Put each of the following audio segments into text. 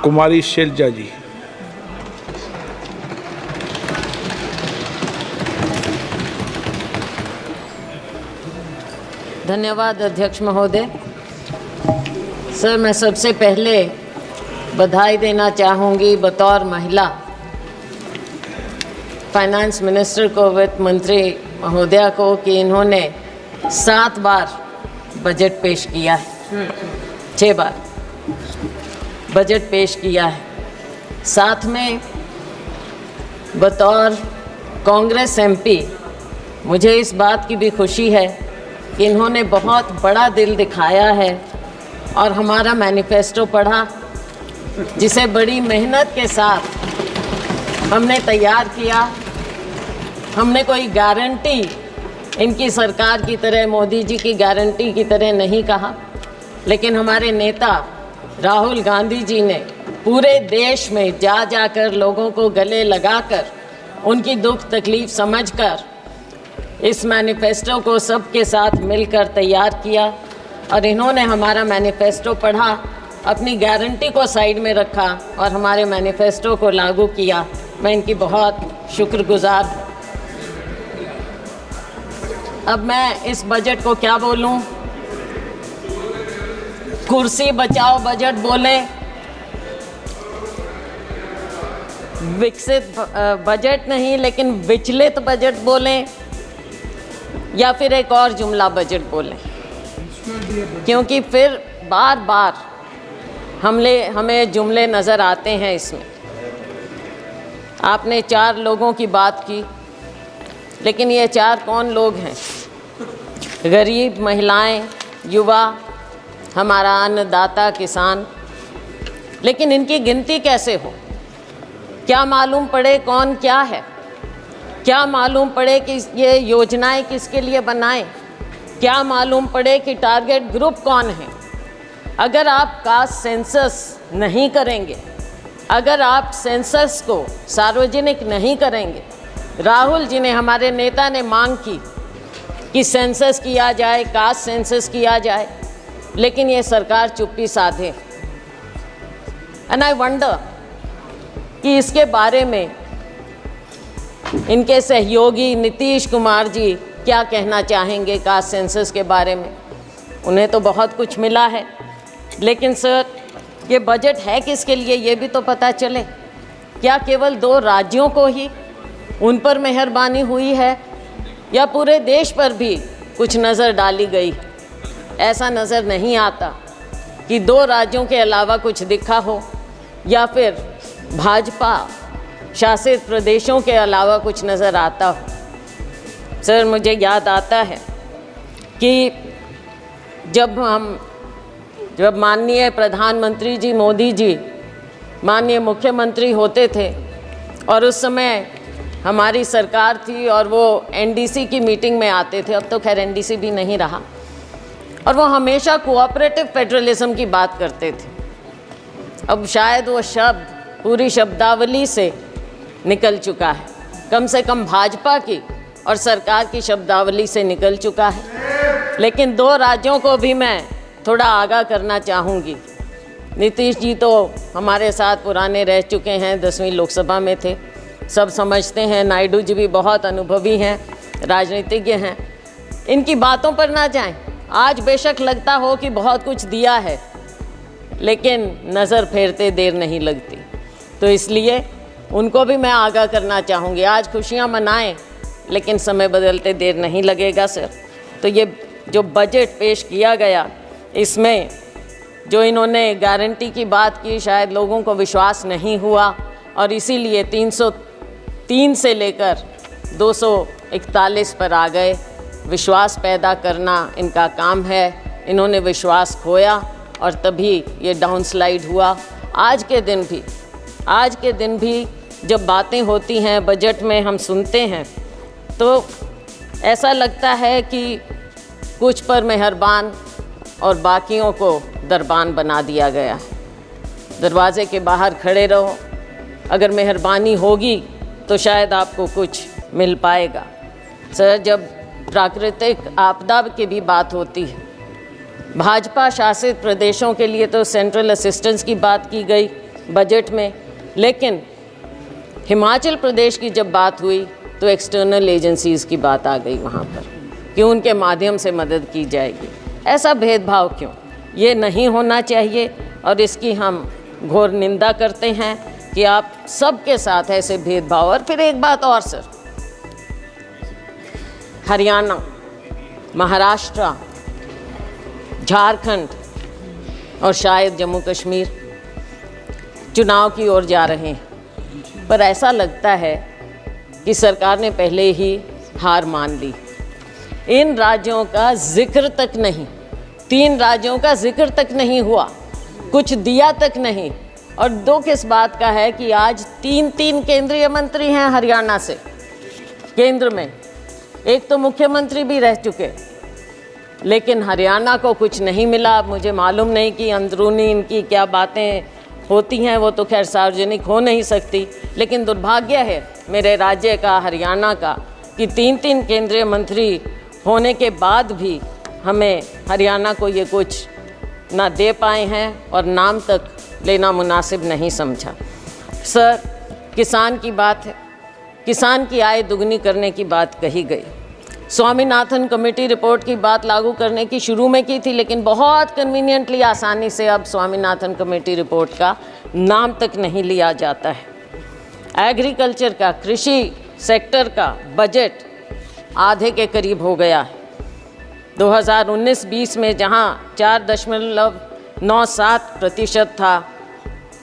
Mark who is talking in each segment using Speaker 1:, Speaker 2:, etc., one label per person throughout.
Speaker 1: कुमारी शैलजा जी।
Speaker 2: धन्यवाद अध्यक्ष महोदय। सर, मैं सबसे पहले बधाई देना चाहूँगी बतौर महिला फाइनेंस मिनिस्टर को, वित्त मंत्री महोदया को, कि इन्होंने 7 बार बजट पेश किया है, 6 बार बजट पेश किया है। साथ में बतौर कांग्रेस एमपी मुझे इस बात की भी खुशी है कि इन्होंने बहुत बड़ा दिल दिखाया है और हमारा मैनिफेस्टो पढ़ा, जिसे बड़ी मेहनत के साथ हमने तैयार किया। हमने कोई गारंटी इनकी सरकार की तरह, मोदी जी की गारंटी की तरह नहीं कहा, लेकिन हमारे नेता राहुल गांधी जी ने पूरे देश में जा जाकर लोगों को गले लगाकर उनकी दुख तकलीफ समझकर इस मैनिफेस्टो को सबके साथ मिलकर तैयार किया। और इन्होंने हमारा मैनिफेस्टो पढ़ा, अपनी गारंटी को साइड में रखा और हमारे मैनिफेस्टो को लागू किया। मैं इनकी बहुत शुक्रगुजार हूँ। अब मैं इस बजट को क्या बोलूं? कुर्सी बचाओ बजट बोले, विकसित बजट नहीं लेकिन विचलित बजट बोलें, या फिर एक और जुमला बजट बोलें, क्योंकि फिर बार बार हमें जुमले नज़र आते हैं इसमें। आपने 4 लोगों की बात की, लेकिन ये 4 कौन लोग हैं? गरीब, महिलाएं, युवा, हमारा अन्नदाता किसान। लेकिन इनकी गिनती कैसे हो? क्या मालूम पड़े कौन क्या है? क्या मालूम पड़े कि ये योजनाएं किसके लिए बनाएं? क्या मालूम पड़े कि टारगेट ग्रुप कौन है? अगर आप कास्ट सेंसस नहीं करेंगे, अगर आप सेंसस को सार्वजनिक नहीं करेंगे, राहुल जी ने, हमारे नेता ने मांग की कि सेंसस किया जाए, कास्ट सेंसस किया जाए, लेकिन ये सरकार चुप्पी साधे। एंड आई वंडर कि इसके बारे में इनके सहयोगी नीतीश कुमार जी क्या कहना चाहेंगे कास्ट सेंसस के बारे में। उन्हें तो बहुत कुछ मिला है, लेकिन सर ये बजट है किसके लिए ये भी तो पता चले। क्या केवल 2 राज्यों को ही उन पर मेहरबानी हुई है, या पूरे देश पर भी कुछ नज़र डाली गई? ऐसा नज़र नहीं आता कि 2 राज्यों के अलावा कुछ दिखा हो, या फिर भाजपा शासित प्रदेशों के अलावा कुछ नज़र आता हो। सर, मुझे याद आता है कि जब माननीय प्रधानमंत्री जी मोदी जी माननीय मुख्यमंत्री होते थे और उस समय हमारी सरकार थी और वो एनडीसी की मीटिंग में आते थे, अब तो खैर एनडीसी भी नहीं रहा, और वो हमेशा कोऑपरेटिव फेडरलिज्म की बात करते थे। अब शायद वो शब्द पूरी शब्दावली से निकल चुका है, कम से कम भाजपा की और सरकार की शब्दावली से निकल चुका है। लेकिन 2 राज्यों को भी मैं थोड़ा आगाह करना चाहूँगी। नीतीश जी तो हमारे साथ पुराने रह चुके हैं, 10वीं लोकसभा में थे, सब समझते हैं। नायडू जी भी बहुत अनुभवी हैं, राजनीतिज्ञ हैं। इनकी बातों पर ना जाएं। आज बेशक लगता हो कि बहुत कुछ दिया है, लेकिन नज़र फेरते देर नहीं लगती, तो इसलिए उनको भी मैं आगाह करना चाहूँगी। आज खुशियाँ मनाएं, लेकिन समय बदलते देर नहीं लगेगा सर। तो ये जो बजट पेश किया गया, इसमें जो इन्होंने गारंटी की बात की, शायद लोगों को विश्वास नहीं हुआ और इसीलिए 303 से लेकर 241 पर आ गए। विश्वास पैदा करना इनका काम है। इन्होंने विश्वास खोया और तभी ये डाउनस्लाइड हुआ। आज के दिन भी जब बातें होती हैं बजट में, हम सुनते हैं तो ऐसा लगता है कि कुछ पर मेहरबान और बाकियों को दरबान बना दिया गया। दरवाजे के बाहर खड़े रहो, अगर मेहरबानी होगी तो शायद आपको कुछ मिल पाएगा। सर, जब प्राकृतिक आपदा की भी बात होती है, भाजपा शासित प्रदेशों के लिए तो सेंट्रल असिस्टेंस की बात की गई, बजट में, लेकिन हिमाचल प्रदेश की जब बात हुई तो एक्सटर्नल एजेंसीज़ की बात आ गई वहाँ पर कि उनके माध्यम से मदद की जाएगी। ऐसा भेदभाव क्यों? ये नहीं होना चाहिए और इसकी हम घोर निंदा करते हैं कि आप सबके साथ ऐसे भेदभाव। और फिर एक बात और सर, हरियाणा, महाराष्ट्र, झारखंड और शायद जम्मू कश्मीर चुनाव की ओर जा रहे हैं, पर ऐसा लगता है कि सरकार ने पहले ही हार मान ली। इन राज्यों का जिक्र तक नहीं, 3 राज्यों का जिक्र तक नहीं हुआ, कुछ दिया तक नहीं। और दुख इस बात का है कि आज 3 केंद्रीय मंत्री हैं हरियाणा से केंद्र में, एक तो मुख्यमंत्री भी रह चुके, लेकिन हरियाणा को कुछ नहीं मिला। मुझे मालूम नहीं कि अंदरूनी इनकी क्या बातें होती हैं, वो तो खैर सार्वजनिक हो नहीं सकती, लेकिन दुर्भाग्य है मेरे राज्य का, हरियाणा का, कि 3 केंद्रीय मंत्री होने के बाद भी हमें हरियाणा को ये कुछ ना दे पाए हैं और नाम तक लेना मुनासिब नहीं समझा। सर, किसान की बात है, किसान की आय दुगनी करने की बात कही गई। स्वामीनाथन कमेटी रिपोर्ट की बात लागू करने की शुरू में की थी, लेकिन बहुत कन्वीनियंटली आसानी से अब स्वामीनाथन कमेटी रिपोर्ट का नाम तक नहीं लिया जाता है। एग्रीकल्चर का, कृषि सेक्टर का बजट आधे के करीब हो गया है। 2019-20 में जहां 4.97% था,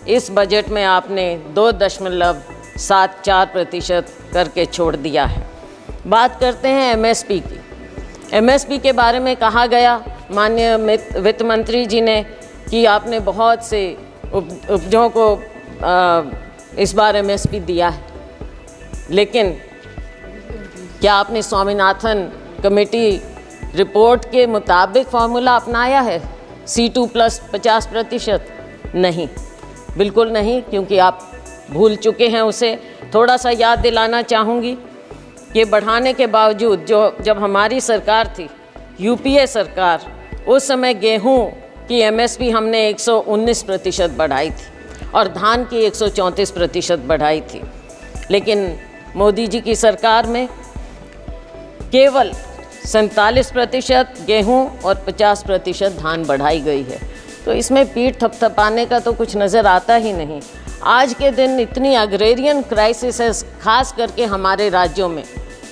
Speaker 2: इस बजट में आपने 2.74% करके छोड़ दिया है। बात करते हैं एमएसपी की। एमएसपी के बारे में कहा गया माननीय वित्त मंत्री जी ने कि आपने बहुत से उपजों को इस बार एमएसपी दिया है, लेकिन क्या आपने स्वामीनाथन कमेटी रिपोर्ट के मुताबिक फॉर्मूला अपनाया है? C2 plus 50%? नहीं, बिल्कुल नहीं, क्योंकि आप भूल चुके हैं उसे। थोड़ा सा याद दिलाना चाहूँगी कि बढ़ाने के बावजूद जब हमारी सरकार थी, यूपीए सरकार, उस समय गेहूं की एमएसपी हमने 119% बढ़ाई थी और धान की 134% बढ़ाई थी, लेकिन मोदी जी की सरकार में केवल 47% गेहूं और 50% धान बढ़ाई गई है। तो इसमें पीठ थपथपाने का तो कुछ नज़र आता ही नहीं। आज के दिन इतनी अग्रेरियन क्राइसिस है, खास करके हमारे राज्यों में,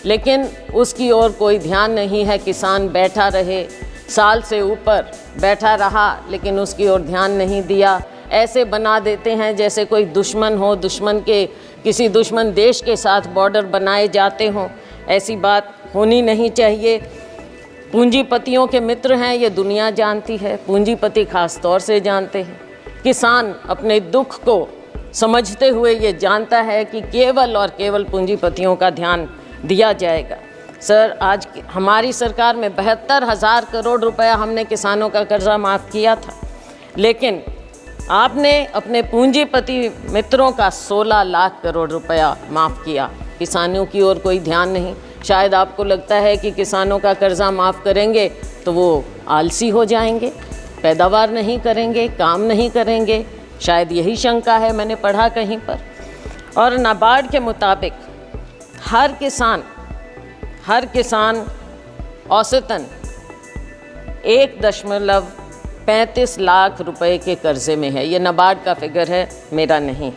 Speaker 2: लेकिन उसकी ओर कोई ध्यान नहीं है। किसान बैठा रहे, साल से ऊपर बैठा रहा, लेकिन उसकी ओर ध्यान नहीं दिया। ऐसे बना देते हैं जैसे कोई दुश्मन हो, किसी दुश्मन देश के साथ बॉर्डर बनाए जाते हों। ऐसी बात होनी नहीं चाहिए। पूंजीपतियों के मित्र हैं, ये दुनिया जानती है, पूंजीपति खास तौर से जानते हैं। किसान अपने दुख को समझते हुए ये जानता है कि केवल और केवल पूंजीपतियों का ध्यान दिया जाएगा। सर, आज हमारी सरकार में 72,000 करोड़ रुपया हमने किसानों का कर्जा माफ़ किया था, लेकिन आपने अपने पूंजीपति मित्रों का 16 लाख करोड़ रुपया माफ़ किया। किसानों की ओर कोई ध्यान नहीं। शायद आपको लगता है कि किसानों का कर्जा माफ़ करेंगे तो वो आलसी हो जाएंगे, पैदावार नहीं करेंगे, काम नहीं करेंगे, शायद यही शंका है, मैंने पढ़ा कहीं पर। और नाबार्ड के मुताबिक हर किसान औसतन 1.35 लाख रुपए के कर्जे में है। ये नाबार्ड का फिगर है, मेरा नहीं।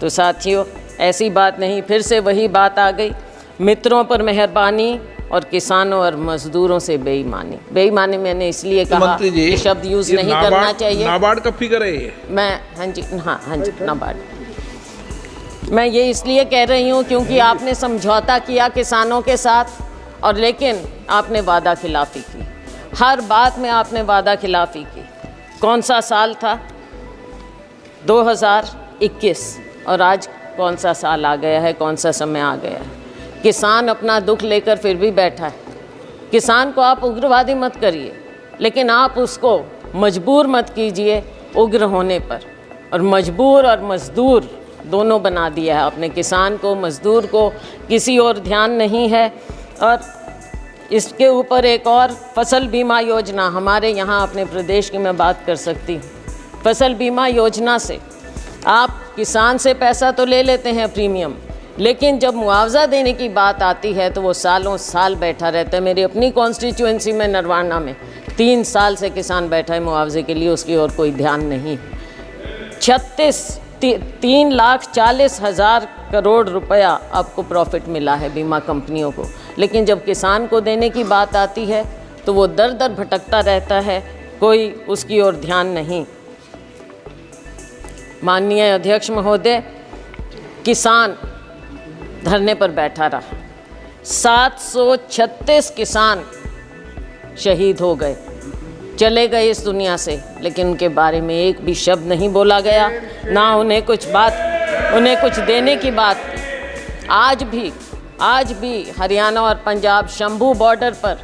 Speaker 2: तो साथियों, ऐसी बात नहीं, फिर से वही बात आ गई, मित्रों पर मेहरबानी और किसानों और मजदूरों से बेईमानी। बेईमानी मैंने इसलिए कहा कि शब्द यूज़ नहीं करना चाहिए।
Speaker 1: नाबार्ड का फिगर है ये?
Speaker 2: मैं हाँ जी नाबार्ड। मैं ये इसलिए कह रही हूँ क्योंकि आपने समझौता किया किसानों के साथ, और लेकिन आपने वादा खिलाफ़ी की। हर बात में आपने वादा खिलाफ़ी की। कौन सा साल था? 2021, और आज कौन सा साल आ गया है, कौन सा समय आ गया है। किसान अपना दुख लेकर फिर भी बैठा है। किसान को आप उग्रवादी मत करिए, लेकिन आप उसको मजबूर मत कीजिए उग्र होने पर। और मजबूर और मज़दूर दोनों बना दिया है आपने, किसान को, मज़दूर को, किसी और ध्यान नहीं है। और इसके ऊपर एक और फसल बीमा योजना हमारे यहाँ अपने प्रदेश की मैं बात कर सकती हूँ। फसल बीमा योजना से आप किसान से पैसा तो ले लेते हैं प्रीमियम, लेकिन जब मुआवजा देने की बात आती है तो वो सालों साल बैठा रहता है। मेरी अपनी कॉन्स्टिट्यूएंसी में नरवाना में 3 साल से किसान बैठा है मुआवजे के लिए, उसकी और कोई ध्यान नहीं। 3,40,000 करोड़ रुपया आपको प्रॉफिट मिला है बीमा कंपनियों को, लेकिन जब किसान को देने की बात आती है तो वो दर दर भटकता रहता है, कोई उसकी ओर ध्यान नहीं। माननीय अध्यक्ष महोदय, किसान धरने पर बैठा रहा, 736 किसान शहीद हो गए, चले गए इस दुनिया से, लेकिन उनके बारे में एक भी शब्द नहीं बोला गया, ना उन्हें कुछ देने की बात। आज भी हरियाणा और पंजाब शंभू बॉर्डर पर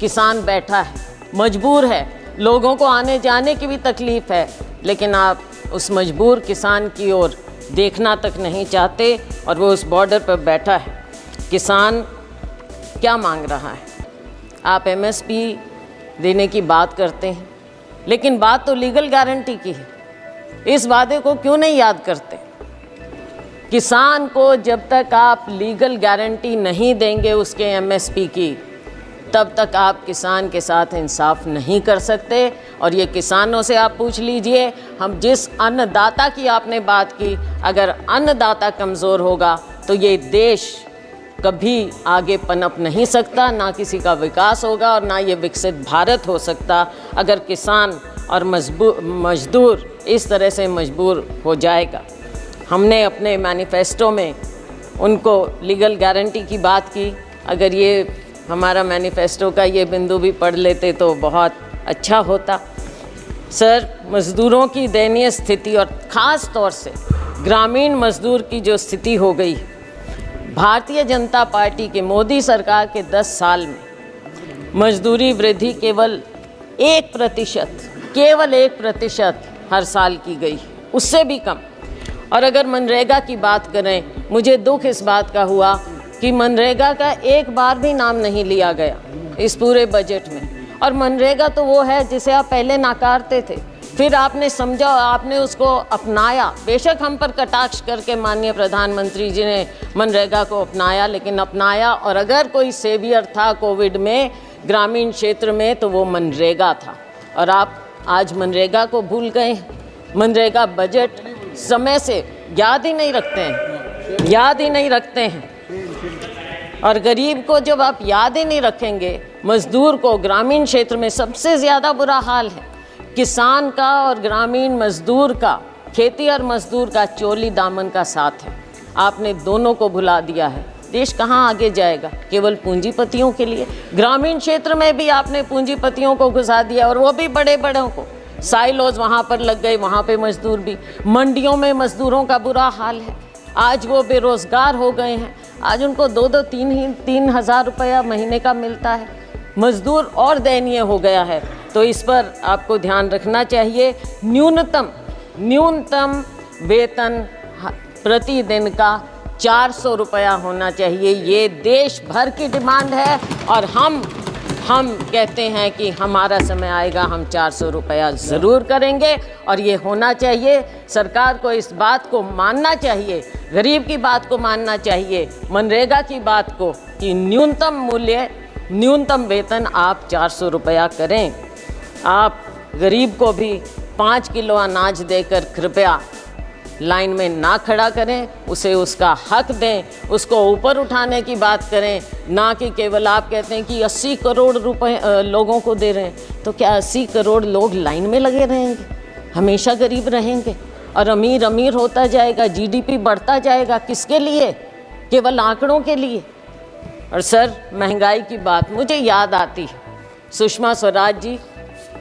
Speaker 2: किसान बैठा है, मजबूर है, लोगों को आने जाने की भी तकलीफ़ है, लेकिन आप उस मजबूर किसान की ओर देखना तक नहीं चाहते और वो उस बॉर्डर पर बैठा है। किसान क्या मांग रहा है? आप एमएसपी देने की बात करते हैं, लेकिन बात तो लीगल गारंटी की है। इस वादे को क्यों नहीं याद करते? किसान को जब तक आप लीगल गारंटी नहीं देंगे उसके एमएसपी की, तब तक आप किसान के साथ इंसाफ नहीं कर सकते। और ये किसानों से आप पूछ लीजिए, हम जिस अन्नदाता की आपने बात की, अगर अन्नदाता कमज़ोर होगा तो ये देश कभी आगे पनप नहीं सकता, ना किसी का विकास होगा और ना ये विकसित भारत हो सकता अगर किसान और मजदूर इस तरह से मजबूर हो जाएगा। हमने अपने मैनिफेस्टो में उनको लीगल गारंटी की बात की, अगर ये हमारा मैनिफेस्टो का ये बिंदु भी पढ़ लेते तो बहुत अच्छा होता। सर, मज़दूरों की दयनीय स्थिति और ख़ास तौर से ग्रामीण मज़दूर की जो स्थिति हो गई, भारतीय जनता पार्टी के मोदी सरकार के 10 साल में मजदूरी वृद्धि केवल 1% हर साल की गई, उससे भी कम। और अगर मनरेगा की बात करें, मुझे दुख इस बात का हुआ कि मनरेगा का एक बार भी नाम नहीं लिया गया इस पूरे बजट में। और मनरेगा तो वो है जिसे आप पहले नाकारते थे, फिर आपने समझा, आपने उसको अपनाया। बेशक हम पर कटाक्ष करके माननीय प्रधानमंत्री जी ने मनरेगा को अपनाया, लेकिन अपनाया। और अगर कोई सेवियर था कोविड में ग्रामीण क्षेत्र में तो वो मनरेगा था, और आप आज मनरेगा को भूल गए। मनरेगा बजट समय से याद ही नहीं रखते हैं। और गरीब को जब आप याद ही नहीं रखेंगे, मज़दूर को ग्रामीण क्षेत्र में सबसे ज़्यादा बुरा हाल है। किसान का और ग्रामीण मज़दूर का, खेती और मज़दूर का चोली दामन का साथ है। आपने दोनों को भुला दिया है। देश कहाँ आगे जाएगा? केवल पूंजीपतियों के लिए। ग्रामीण क्षेत्र में भी आपने पूंजीपतियों को घुसा दिया, और वो भी बड़े बड़ों को। साइलोज वहाँ पर लग गए, वहाँ पे मज़दूर भी। मंडियों में मज़दूरों का बुरा हाल है। आज वो बेरोज़गार हो गए हैं, आज उनको 2-3 हज़ार रुपया महीने का मिलता है। मज़दूर और दयनीय हो गया है, तो इस पर आपको ध्यान रखना चाहिए। न्यूनतम वेतन प्रतिदिन का 400 रुपया होना चाहिए। ये देश भर की डिमांड है, और हम कहते हैं कि हमारा समय आएगा, हम 400 रुपया ज़रूर करेंगे, और ये होना चाहिए। सरकार को इस बात को मानना चाहिए, गरीब की बात को मानना चाहिए, मनरेगा की बात को, कि न्यूनतम वेतन आप 400 रुपया करें। आप गरीब को भी 5 किलो अनाज देकर कृपया लाइन में ना खड़ा करें, उसे उसका हक दें, उसको ऊपर उठाने की बात करें, ना कि केवल आप कहते हैं कि 80 करोड़ रुपए लोगों को दे रहे हैं। तो क्या 80 करोड़ लोग लाइन में लगे रहेंगे? हमेशा गरीब रहेंगे और अमीर होता जाएगा, जीडीपी बढ़ता जाएगा। किसके लिए? केवल आंकड़ों के लिए। और सर, महंगाई की बात मुझे याद आती है, सुषमा स्वराज जी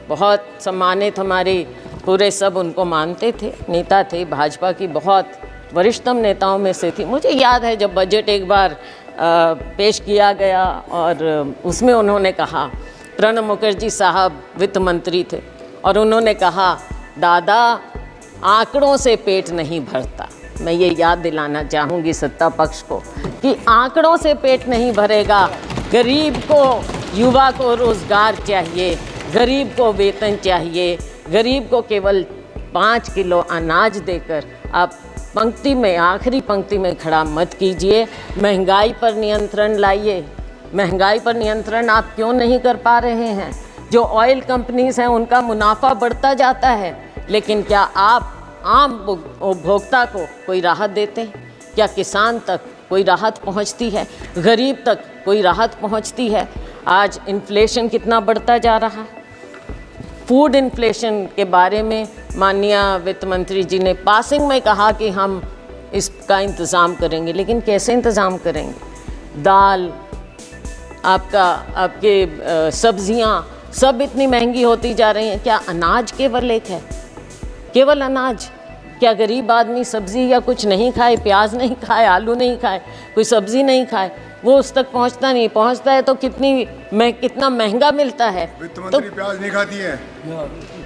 Speaker 2: बहुत सम्मानित, हमारे पूरे सब उनको मानते थे, नेता थे, भाजपा की बहुत वरिष्ठतम नेताओं में से थी। मुझे याद है जब बजट एक बार पेश किया गया, और उसमें उन्होंने कहा, प्रणब मुखर्जी साहब वित्त मंत्री थे, और उन्होंने कहा, दादा आंकड़ों से पेट नहीं भरता। मैं ये याद दिलाना चाहूँगी सत्ता पक्ष को कि आंकड़ों से पेट नहीं भरेगा। गरीब को, युवा को रोज़गार चाहिए, गरीब को वेतन चाहिए, गरीब को केवल 5 किलो अनाज देकर आप पंक्ति में, आखिरी पंक्ति में खड़ा मत कीजिए। महंगाई पर नियंत्रण लाइए। महंगाई पर नियंत्रण आप क्यों नहीं कर पा रहे हैं? जो ऑयल कंपनीज हैं उनका मुनाफा बढ़ता जाता है, लेकिन क्या आप आम उपभोक्ता को कोई राहत देते हैं? क्या किसान तक कोई राहत पहुंचती है? गरीब तक कोई राहत पहुंचती है? आज इन्फ्लेशन कितना बढ़ता जा रहा है। फूड इन्फ्लेशन के बारे में माननीय वित्त मंत्री जी ने पासिंग में कहा कि हम इसका इंतज़ाम करेंगे, लेकिन कैसे इंतज़ाम करेंगे? दाल, आपके सब्जियां सब इतनी महंगी होती जा रही हैं। क्या अनाज केवल एक है? केवल अनाज? क्या गरीब आदमी सब्जी या कुछ नहीं खाए, प्याज नहीं खाए, आलू नहीं खाए, कोई सब्जी नहीं खाए, वो उस तक पहुंचता नहीं? पहुंचता है तो कितना महंगा मिलता है।
Speaker 1: वित्त मंत्री प्याज नहीं खाती है।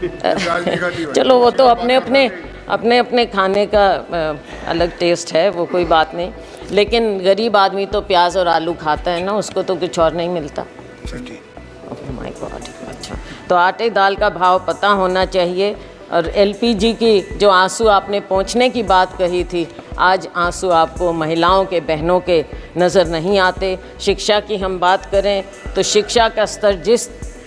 Speaker 1: प्याज नहीं खाती है।
Speaker 2: चलो वो तो अपने खाने का अलग टेस्ट है, वो कोई बात नहीं, लेकिन गरीब आदमी तो प्याज और आलू खाता है ना, उसको तो कुछ और नहीं मिलता। Oh my God. अच्छा, तो आटे दाल का भाव पता होना चाहिए। और एलपीजी की जो आंसू आपने पहुंचने की बात कही थी, आज आंसू आपको महिलाओं के, बहनों के नज़र नहीं आते। शिक्षा की हम बात करें तो शिक्षा का स्तर जिस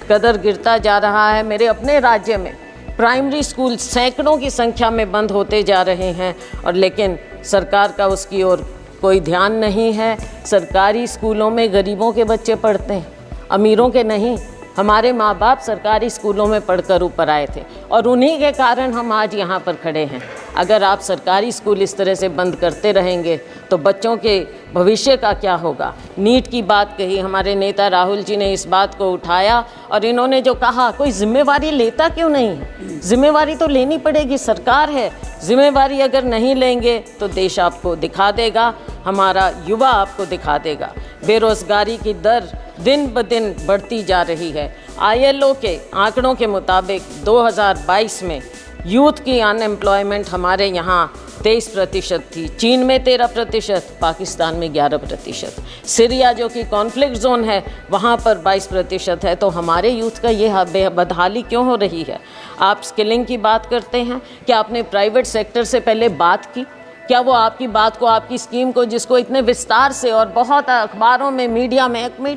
Speaker 2: कदर गिरता जा रहा है, मेरे अपने राज्य में प्राइमरी स्कूल सैकड़ों की संख्या में बंद होते जा रहे हैं, और लेकिन सरकार का उसकी ओर कोई ध्यान नहीं है। सरकारी स्कूलों में गरीबों के बच्चे पढ़ते हैं, अमीरों के नहीं। हमारे माँ बाप सरकारी स्कूलों में पढ़कर ऊपर आए थे, और उन्हीं के कारण हम आज यहाँ पर खड़े हैं। अगर आप सरकारी स्कूल इस तरह से बंद करते रहेंगे तो बच्चों के भविष्य का क्या होगा? नीट की बात कही, हमारे नेता राहुल जी ने इस बात को उठाया, और इन्होंने जो कहा, कोई जिम्मेवारी लेता क्यों नहीं है? जिम्मेवारी तो लेनी पड़ेगी, सरकार है। जिम्मेवारी अगर नहीं लेंगे तो देश आपको दिखा देगा, हमारा युवा आपको दिखा देगा। बेरोज़गारी की दर दिन ब दिन बढ़ती जा रही है। ILO के आंकड़ों के मुताबिक 2022 में यूथ की अनएम्प्लॉयमेंट हमारे यहाँ 23% थी, चीन में 13%, पाकिस्तान में 11%, सीरिया जो कि कॉन्फ्लिक्ट जोन है वहाँ पर 22% है। तो हमारे यूथ का ये बदहाली क्यों हो रही है? आप स्किलिंग की बात करते हैं, क्या आपने प्राइवेट सेक्टर से पहले बात की? क्या वो आपकी बात को, आपकी स्कीम को, जिसको इतने विस्तार से और बहुत अखबारों में, मीडिया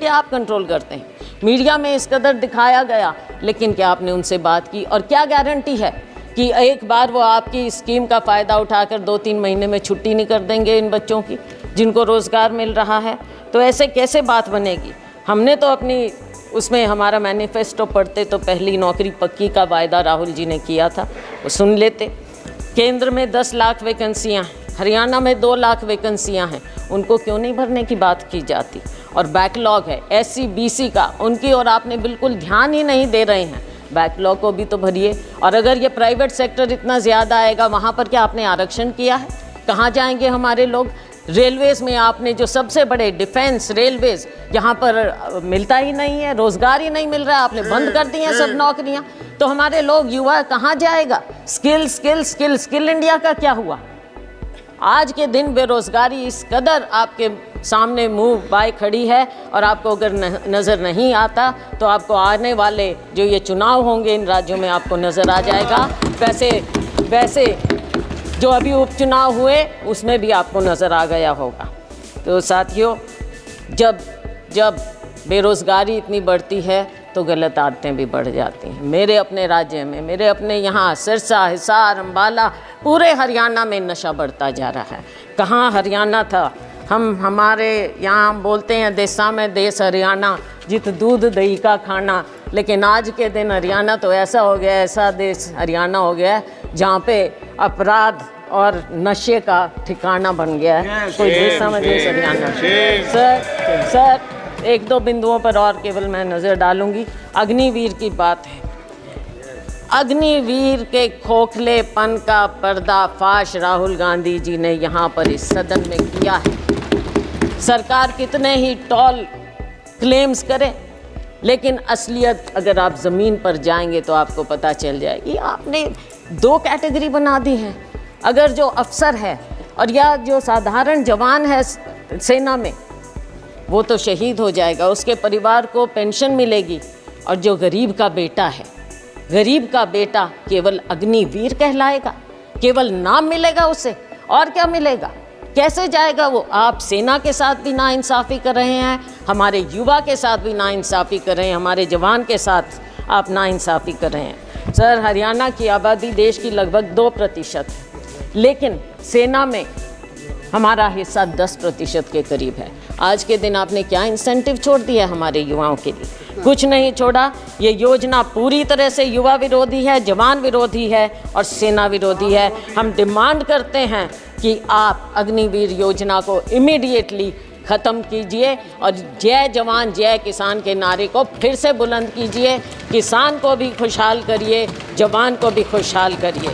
Speaker 2: आप कंट्रोल करते हैं, मीडिया में इस कदर दिखाया गया, लेकिन क्या आपने उनसे बात की? और क्या गारंटी है कि एक बार वो आपकी स्कीम का फ़ायदा उठाकर 2-3 महीने में छुट्टी नहीं कर देंगे इन बच्चों की जिनको रोज़गार मिल रहा है? तो ऐसे कैसे बात बनेगी? हमने तो अपनी उसमें, हमारा मैनिफेस्टो पढ़ते तो पहली नौकरी पक्की का वायदा राहुल जी ने किया था, वो सुन लेते। केंद्र में 10 लाख वैकेंसियाँ हैं, हरियाणा में 2 लाख वैकेंसियाँ हैं, उनको क्यों नहीं भरने की बात की जाती? और बैकलॉग है SC BC का, उनकी और आपने बिल्कुल ध्यान ही नहीं दे रहे हैं। बैकलॉग को भी तो भरिए। और अगर ये प्राइवेट सेक्टर इतना ज़्यादा आएगा, वहाँ पर क्या आपने आरक्षण किया है? कहाँ जाएंगे हमारे लोग? रेलवेज़ में आपने जो सबसे बड़े डिफेंस रेलवेज़, यहाँ पर मिलता ही नहीं है, रोज़गार ही नहीं मिल रहा है, आपने बंद कर दी हैं सब नौकरियाँ। तो हमारे लोग, युवा कहाँ जाएगा? स्किल इंडिया का क्या हुआ? आज के दिन बेरोज़गारी इस कदर आपके सामने मुंह बाय खड़ी है, और आपको अगर नज़र नहीं आता तो आपको आने वाले जो ये चुनाव होंगे इन राज्यों में आपको नज़र आ जाएगा। वैसे जो अभी उपचुनाव हुए उसमें भी आपको नज़र आ गया होगा। तो साथियों, जब बेरोज़गारी इतनी बढ़ती है तो गलत आदतें भी बढ़ जाती हैं। मेरे अपने राज्य में, मेरे अपने यहाँ सिरसा, हिसार, अम्बाला, पूरे हरियाणा में नशा बढ़ता जा रहा है। कहाँ हरियाणा था? हमारे यहाँ बोलते हैं देसा में देश हरियाणा, जित दूध दही का खाना। लेकिन आज के दिन हरियाणा तो ऐसा हो गया, ऐसा देश हरियाणा हो गया जहाँ पे अपराध और नशे का ठिकाना बन गया है। कोई देसा में देश हरियाणा। सर 1-2 बिंदुओं पर और केवल मैं नज़र डालूंगी। अग्निवीर की बात है। अग्निवीर के खोखलेपन का पर्दाफाश राहुल गांधी जी ने यहाँ पर इस सदन में किया है। सरकार कितने ही टॉल क्लेम्स करे, लेकिन असलियत अगर आप ज़मीन पर जाएंगे तो आपको पता चल जाएगी। आपने 2 कैटेगरी बना दी है। अगर जो अफसर है और या जो साधारण जवान है सेना में, वो तो शहीद हो जाएगा, उसके परिवार को पेंशन मिलेगी। और जो गरीब का बेटा है, गरीब का बेटा केवल अग्निवीर कहलाएगा। केवल नाम मिलेगा उसे, और क्या मिलेगा? कैसे जाएगा वो? आप सेना के साथ भी नाइंसाफ़ी कर रहे हैं, हमारे युवा के साथ भी नाइंसाफ़ी कर रहे हैं, हमारे जवान के साथ आप नाइंसाफ़ी कर रहे हैं। सर, हरियाणा की आबादी देश की लगभग 2% है, लेकिन सेना में हमारा हिस्सा 10% के करीब है। आज के दिन आपने क्या इंसेंटिव छोड़ दिया हमारे युवाओं के लिए? कुछ नहीं छोड़ा। ये योजना पूरी तरह से युवा विरोधी है, जवान विरोधी है और सेना विरोधी है। हम डिमांड करते हैं कि आप अग्निवीर योजना को इमीडिएटली ख़त्म कीजिए और जय जवान जय किसान के नारे को फिर से बुलंद कीजिए। किसान को भी खुशहाल करिए, जवान को भी खुशहाल करिए।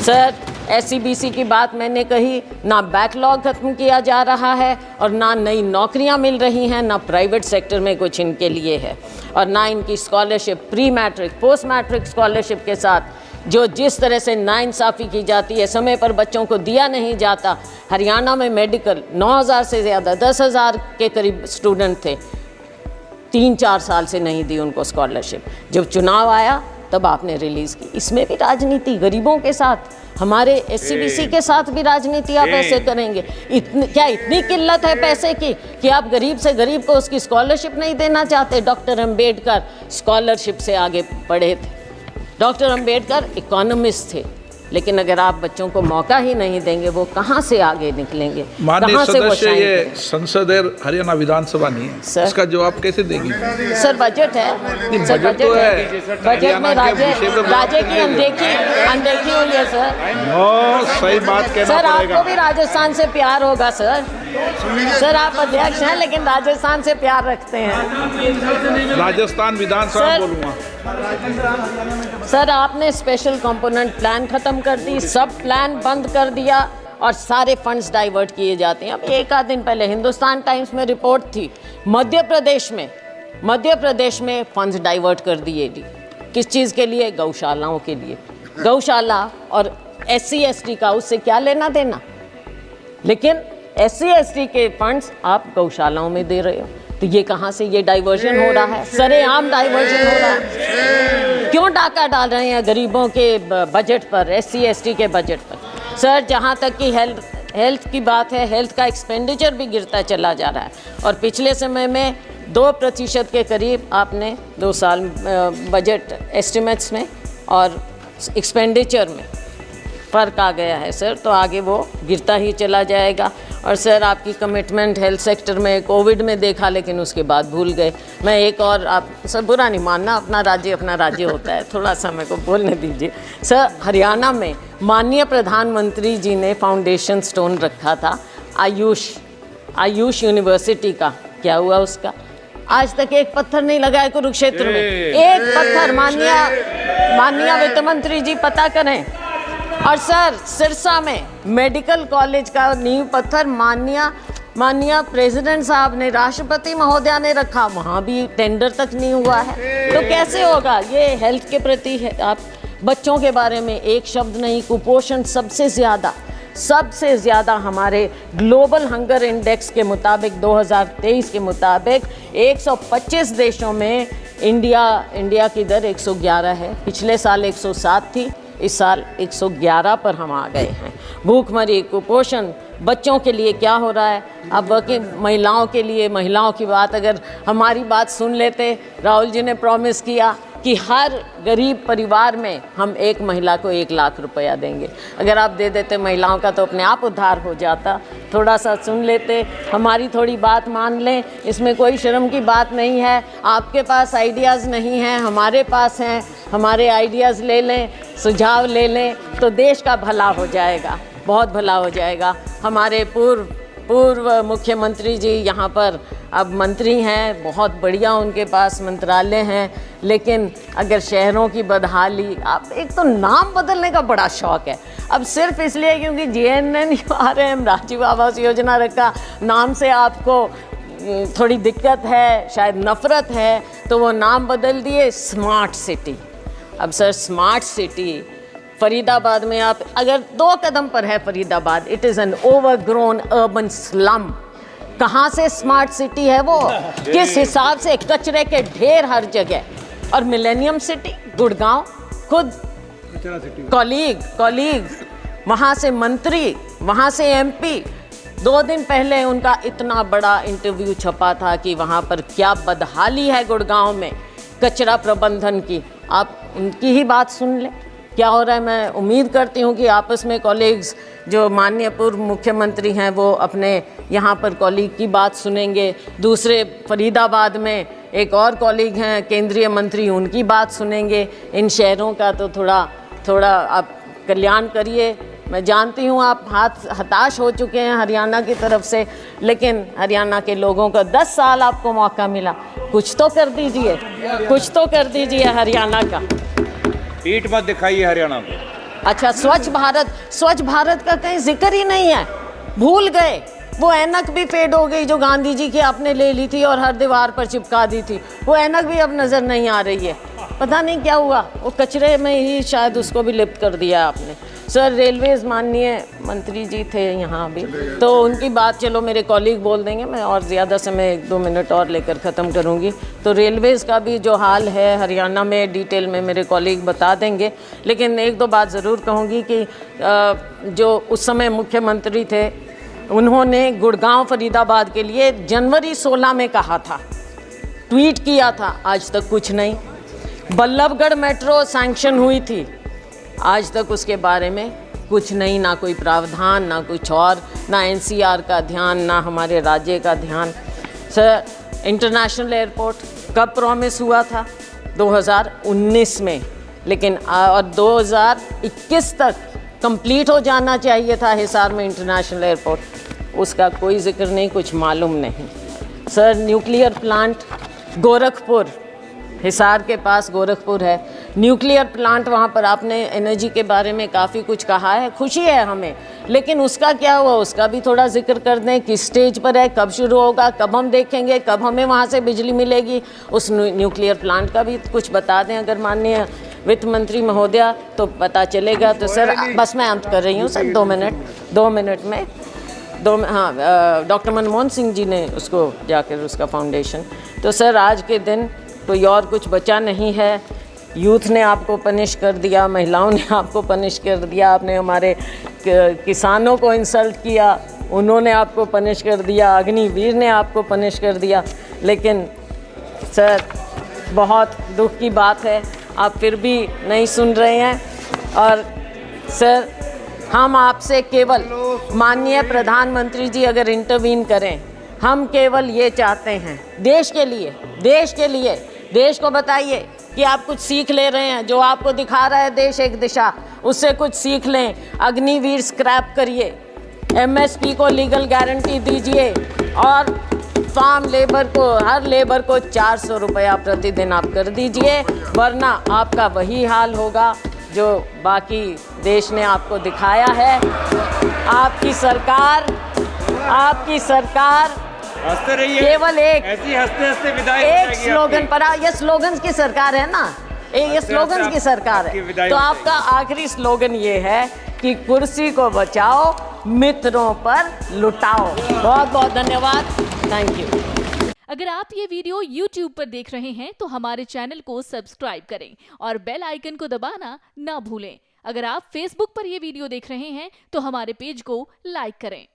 Speaker 2: सर, SCBC की बात मैंने कही, ना बैकलॉग ख़त्म किया जा रहा है और ना नई नौकरियां मिल रही हैं, ना प्राइवेट सेक्टर में कुछ इनके लिए है, और ना इनकी scholarship, pre matric, post matric scholarship के साथ जो जिस तरह से नाइंसाफ़ी की जाती है, समय पर बच्चों को दिया नहीं जाता। हरियाणा में मेडिकल 9,000 से ज़्यादा, 10,000 के करीब स्टूडेंट थे, 3-4 साल से नहीं दी उनको स्कॉलरशिप। जब चुनाव आया तब आपने रिलीज़ की। इसमें भी राजनीति, गरीबों के साथ, हमारे SCBC के साथ भी राजनीति आप ऐसे करेंगे? क्या इतनी किल्लत है पैसे की कि आप गरीब से गरीब को उसकी स्कॉलरशिप नहीं देना चाहते? डॉक्टर अंबेडकर स्कॉलरशिप से आगे बढ़े थे। डॉक्टर अंबेडकर इकोनॉमिस्ट थे, लेकिन अगर आप बच्चों को मौका ही नहीं देंगे, वो कहाँ से आगे निकलेंगे?
Speaker 3: माननीय सदस्य, ये संसद है, हरियाणा विधानसभा नहीं है, इसका जवाब कैसे देगी?
Speaker 2: सर, बजट है, सर,
Speaker 3: बजट तो है,
Speaker 2: बजट में राज्य की अनदेखी हुई है सर।
Speaker 3: सही बात कहना
Speaker 2: सर,
Speaker 3: पड़ेगा।
Speaker 2: आपको भी राजस्थान से प्यार होगा सर। सर, आप अध्यक्ष हैं लेकिन राजस्थान से प्यार रखते हैं।
Speaker 3: राजस्थान विधानसभा बोलूँगा।
Speaker 2: सर, आपने स्पेशल कंपोनेंट प्लान खत्म कर दी, सब प्लान बंद कर दिया और सारे फंड्स डाइवर्ट किए जाते हैं। अब एक आध दिन पहले हिंदुस्तान टाइम्स में रिपोर्ट थी, मध्य प्रदेश में फंड्स डाइवर्ट कर दिए जी। किस चीज़ के लिए? गौशालाओं के लिए। गौशाला और SC/ST का उससे क्या लेना देना? लेकिन SC/ST के फंड्स आप गौशालाओं में दे रहे हो, तो ये कहाँ से ये डाइवर्जन हो रहा है? सरेआम डाइवर्जन हो रहा है। क्यों डाका डाल रहे हैं गरीबों के बजट पर, SC/ST के बजट पर? सर, जहाँ तक कि हेल्थ की बात है, हेल्थ का एक्सपेंडिचर भी गिरता चला जा रहा है और पिछले समय में 2% के करीब आपने 2 साल बजट एस्टिमेट्स में और एक्सपेंडिचर में फ़र्क आ गया है सर, तो आगे वो गिरता ही चला जाएगा। और सर, आपकी कमिटमेंट हेल्थ सेक्टर में कोविड में देखा, लेकिन उसके बाद भूल गए। मैं एक और, आप सर बुरा नहीं मानना, अपना राज्य होता है, थोड़ा सा मेरे को बोलने दीजिए। सर, हरियाणा में माननीय प्रधानमंत्री जी ने फाउंडेशन स्टोन रखा था आयुष यूनिवर्सिटी का, क्या हुआ उसका? आज तक एक पत्थर नहीं लगा है कुरुक्षेत्र में, एक पत्थर। माननीय वित्त मंत्री जी पता करें। और सर, सिरसा में मेडिकल कॉलेज का नींव पत्थर माननीय प्रेसिडेंट साहब ने, राष्ट्रपति महोदया ने रखा, वहाँ भी टेंडर तक नहीं हुआ है। तो कैसे होगा? ये हेल्थ के प्रति है। आप बच्चों के बारे में एक शब्द नहीं। कुपोषण सबसे ज़्यादा हमारे ग्लोबल हंगर इंडेक्स के मुताबिक 2023 के मुताबिक 125 देशों में इंडिया की दर 111 है। पिछले साल 107 थी, इस साल 111 पर हम आ गए हैं। भूखमरी, कुपोषण बच्चों के लिए क्या हो रहा है? अब वर्किंग महिलाओं की बात, अगर हमारी बात सुन लेते, राहुल जी ने प्रॉमिस किया कि हर गरीब परिवार में हम एक महिला को 1 लाख रुपया देंगे। अगर आप दे देते महिलाओं का तो अपने आप उद्धार हो जाता। थोड़ा सा सुन लेते, हमारी थोड़ी बात मान लें, इसमें कोई शर्म की बात नहीं है। आपके पास आइडियाज़ नहीं हैं, हमारे पास हैं, हमारे आइडियाज़ ले लें, सुझाव ले लें, तो देश का भला हो जाएगा, बहुत भला हो जाएगा। हमारे पूर्व मुख्यमंत्री जी यहाँ पर अब मंत्री हैं, बहुत बढ़िया उनके पास मंत्रालय हैं, लेकिन अगर शहरों की बदहाली, आप एक तो नाम बदलने का बड़ा शौक़ है, अब सिर्फ इसलिए क्योंकि JNNURM राजीव आवास योजना रखा, नाम से आपको थोड़ी दिक्कत है, शायद नफ़रत है, तो वो नाम बदल दिए स्मार्ट सिटी। अब सर, स्मार्ट सिटी फरीदाबाद में, आप अगर 2 कदम पर है Faridabad, it is an overgrown urban slum. कहाँ से स्मार्ट सिटी है वो? किस हिसाब से? कचरे के ढेर हर जगह। और मिलेनियम सिटी गुड़गांव, खुद कॉलीग वहाँ से मंत्री, वहाँ से एमपी। 2 दिन पहले उनका इतना बड़ा इंटरव्यू छपा था कि वहाँ पर क्या बदहाली है गुड़गांव में कचरा प्रबंधन की। आप उनकी ही बात सुन लें क्या हो रहा है। मैं उम्मीद करती हूँ कि आपस में कॉलीग्स जो माननीय पूर्व मुख्यमंत्री हैं वो अपने यहाँ पर कॉलीग की बात सुनेंगे, दूसरे फरीदाबाद में एक और कॉलीग हैं केंद्रीय मंत्री, उनकी बात सुनेंगे। इन शहरों का तो थोड़ा आप कल्याण करिए। मैं जानती हूँ आप हताश हो चुके हैं हरियाणा की तरफ से, लेकिन हरियाणा के लोगों का 10 साल आपको मौका मिला, कुछ तो कर दीजिए, कुछ तो कर दीजिए हरियाणा का।
Speaker 4: पीठ मत दिखाइए हरियाणा को।
Speaker 2: अच्छा, स्वच्छ भारत का कहीं जिक्र ही नहीं है, भूल गए। वो ऐनक भी फेड हो गई जो गांधी जी की आपने ले ली थी और हर दीवार पर चिपका दी थी, वो ऐनक भी अब नज़र नहीं आ रही है। पता नहीं क्या हुआ, वो कचरे में ही शायद उसको भी लिप्त कर दिया आपने। सर, रेलवेज़ माननीय मंत्री जी थे यहाँ भी, तो उनकी बात चलो मेरे कॉलीग बोल देंगे, मैं और ज़्यादा समय 1-2 मिनट और लेकर ख़त्म करूँगी। तो रेलवेज़ का भी जो हाल है हरियाणा में डिटेल में मेरे कॉलीग बता देंगे, लेकिन 1-2 बात ज़रूर कहूँगी कि जो उस समय मुख्यमंत्री थे उन्होंने गुड़गांव फरीदाबाद के लिए जनवरी 16 में कहा था, ट्वीट किया था, आज तक कुछ नहीं। बल्लभगढ़ मेट्रो सैंक्शन हुई थी, आज तक उसके बारे में कुछ नहीं, ना कोई प्रावधान, ना कुछ और, ना एनसीआर का ध्यान, ना हमारे राज्य का ध्यान। सर, इंटरनेशनल एयरपोर्ट कब प्रॉमिस हुआ था? 2019 में, लेकिन और 2021 तक कंप्लीट हो जाना चाहिए था हिसार में इंटरनेशनल एयरपोर्ट, उसका कोई जिक्र नहीं, कुछ मालूम नहीं। Sir, nuclear plant Gorakhpur, Hisar के पास गोरखपुर है, न्यूक्लियर प्लांट, वहाँ पर आपने एनर्जी के बारे में काफ़ी कुछ कहा है, खुशी है हमें, लेकिन उसका क्या हुआ, उसका भी थोड़ा जिक्र कर दें। किस स्टेज पर है, कब शुरू होगा, कब हम देखेंगे, कब हमें वहाँ से बिजली मिलेगी, उस न्यूक्लियर प्लांट का भी कुछ बता दें अगर माननीय वित्त मंत्री महोदया, तो पता चलेगा। तो सर, बस मैं अंत कर रही हूँ सर, 2 मिनट में हाँ, डॉक्टर मनमोहन सिंह जी ने उसको जाकर उसका फाउंडेशन, तो सर आज के दिन कोई और कुछ बचा नहीं है। यूथ ने आपको पनिश कर दिया, महिलाओं ने आपको पनिश कर दिया, आपने हमारे किसानों को इंसल्ट किया, उन्होंने आपको पनिश कर दिया, अग्निवीर ने आपको पनिश कर दिया। लेकिन सर, बहुत दुख की बात है, आप फिर भी नहीं सुन रहे हैं। और सर, हम आपसे केवल, माननीय प्रधानमंत्री जी अगर इंटरवीन करें, हम केवल ये चाहते हैं, देश के लिए देश को बताइए कि आप कुछ सीख ले रहे हैं, जो आपको दिखा रहा है देश एक दिशा, उससे कुछ सीख लें। अग्निवीर स्क्रैप करिए, एमएसपी को लीगल गारंटी दीजिए, और फार्म लेबर को, हर लेबर को 400 रुपया प्रतिदिन आप कर दीजिए, वरना आपका वही हाल होगा जो बाकी देश ने आपको दिखाया है। आपकी सरकार
Speaker 4: हंसते रहिए,
Speaker 2: केवल
Speaker 4: ऐसी हंसते विदाई
Speaker 2: एक स्लोगन पर, ये स्लोगन्स की सरकार है ना, ये स्लोगन्स की सरकार है। तो आपका आखिरी स्लोगन ये है कि कुर्सी को बचाओ, मित्रों पर लुटाओ। बहुत बहुत धन्यवाद, थैंक यू।
Speaker 5: अगर आप ये वीडियो YouTube पर देख रहे हैं तो हमारे चैनल को सब्सक्राइब करें और बेल आइकन को दबाना ना भूलें। अगर आप Facebook पर ये वीडियो देख रहे हैं तो हमारे पेज को लाइक करें।